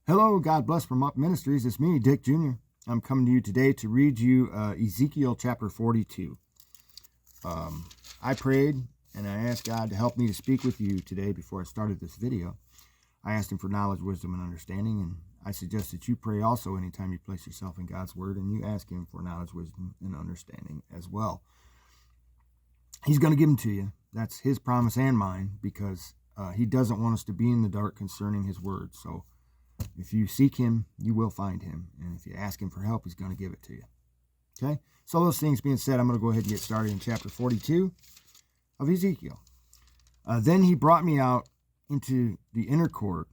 Hello, God bless from Up Ministries. It's me, Dick Jr. I'm coming to you today to read you Ezekiel chapter 42. I prayed and I asked God to help me to speak with you today before I started this video. I asked Him for knowledge, wisdom, and understanding, and I suggest that you pray also anytime you place yourself in God's Word and you ask Him for knowledge, wisdom, and understanding as well. He's going to give them to you. That's His promise and mine, because He doesn't want us to be in the dark concerning His Word. So if you seek Him, you will find Him. And if you ask Him for help, He's going to give it to you. Okay? So those things being said, I'm going to go ahead and get started in chapter 42 of Ezekiel. Then he brought me out into the inner court,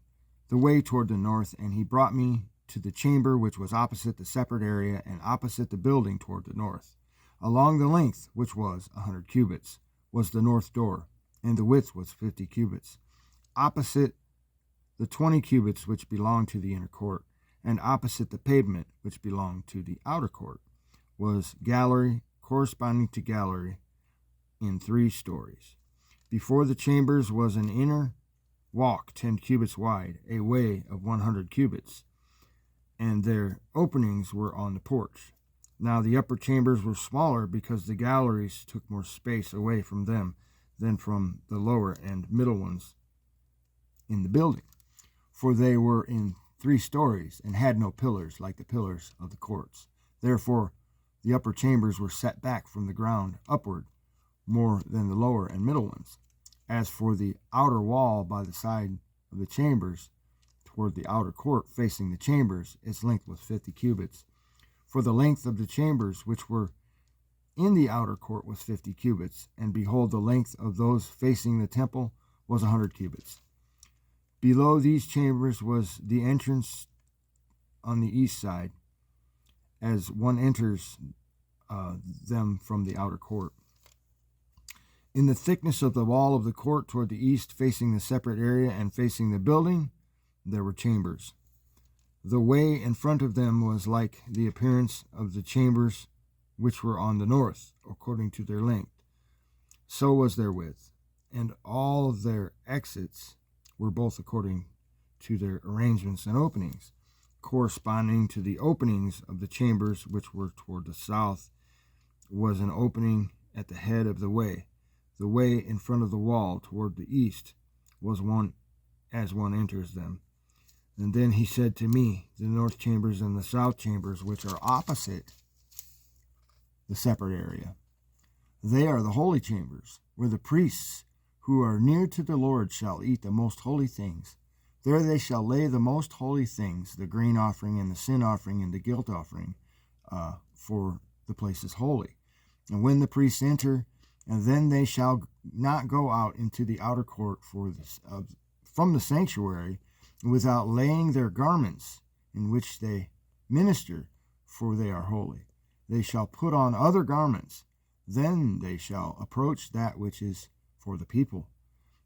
the way toward the north, and he brought me to the chamber which was opposite the separate area and opposite the building toward the north. Along the length, which was 100 cubits, was the north door, and the width was 50 cubits. Opposite the 20 cubits which belonged to the inner court, and opposite the pavement which belonged to the outer court, was gallery corresponding to gallery in 3 stories. Before the chambers was an inner walk 10 cubits wide, a way of 100 cubits, and their openings were on the porch. Now the upper chambers were smaller because the galleries took more space away from them than from the lower and middle ones in the building. For they were in 3 stories and had no pillars like the pillars of the courts. Therefore, the upper chambers were set back from the ground upward more than the lower and middle ones. As for the outer wall by the side of the chambers, toward the outer court facing the chambers, its length was 50 cubits. For the length of the chambers which were in the outer court was 50 cubits, and behold, the length of those facing the temple was 100 cubits. Below these chambers was the entrance on the east side, as one enters them from the outer court. In the thickness of the wall of the court toward the east, facing the separate area and facing the building, there were chambers. The way in front of them was like the appearance of the chambers which were on the north, according to their length. So was their width, and all their exits were both according to their arrangements and openings, corresponding to the openings of the chambers which were toward the south was an opening at the head of the way. The way in front of the wall toward the east was one as one enters them. And then he said to me, the north chambers and the south chambers, which are opposite the separate area, they are the holy chambers, where the priests who are near to the Lord shall eat the most holy things. There they shall lay the most holy things, the grain offering and the sin offering and the guilt offering, for the place is holy. And when the priests enter, and then they shall not go out into the outer court from the sanctuary without laying their garments in which they minister, for they are holy. They shall put on other garments. Then they shall approach that which is for the people.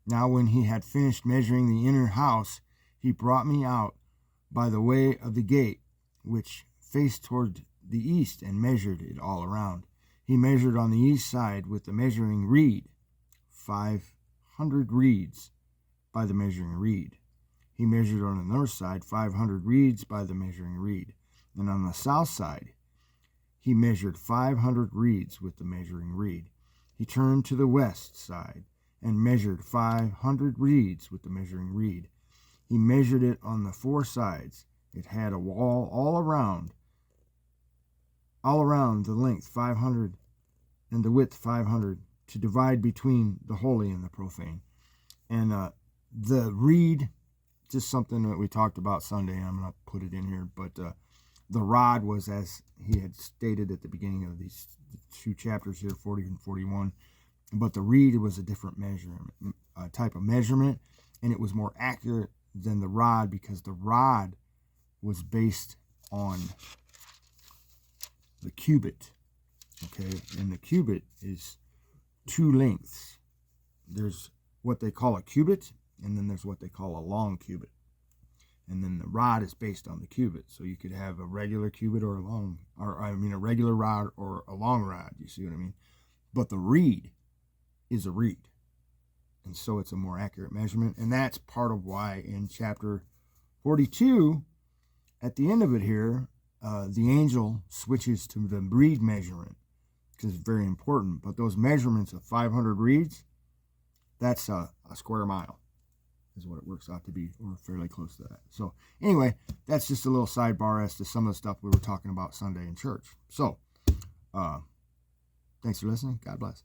Now when he had finished measuring the inner house, he brought me out by the way of the gate, which faced toward the east, and measured it all around. He measured on the east side with the measuring reed, 500 reeds by the measuring reed. He measured on the north side 500 reeds by the measuring reed. And on the south side, he measured 500 reeds with the measuring reed. He turned to the west side and measured 500 reeds with the measuring reed. He measured it on the 4 sides. It had a wall all around the length 500 and the width 500, to divide between the holy and the profane. And the reed, just something that we talked about Sunday, I'm going to put it in here, but the rod was, as he had stated at the beginning of these 2 chapters here, 40 and 41, but the reed was a different type of measurement, and it was more accurate than the rod, because the rod was based on the cubit, okay? And the cubit is 2 lengths. There's what they call a cubit, and then there's what they call a long cubit. And then the rod is based on the cubit. So you could have a regular cubit or a regular rod or a long rod. You see what I mean? But the reed is a reed. And so it's a more accurate measurement. And that's part of why in chapter 42, at the end of it here, the angel switches to the reed measurement, because it's very important. But those measurements of 500 reeds, that's a square mile, is what it works out to be, or fairly close to that. So anyway, that's just a little sidebar as to some of the stuff we were talking about Sunday in church. So thanks for listening. God bless.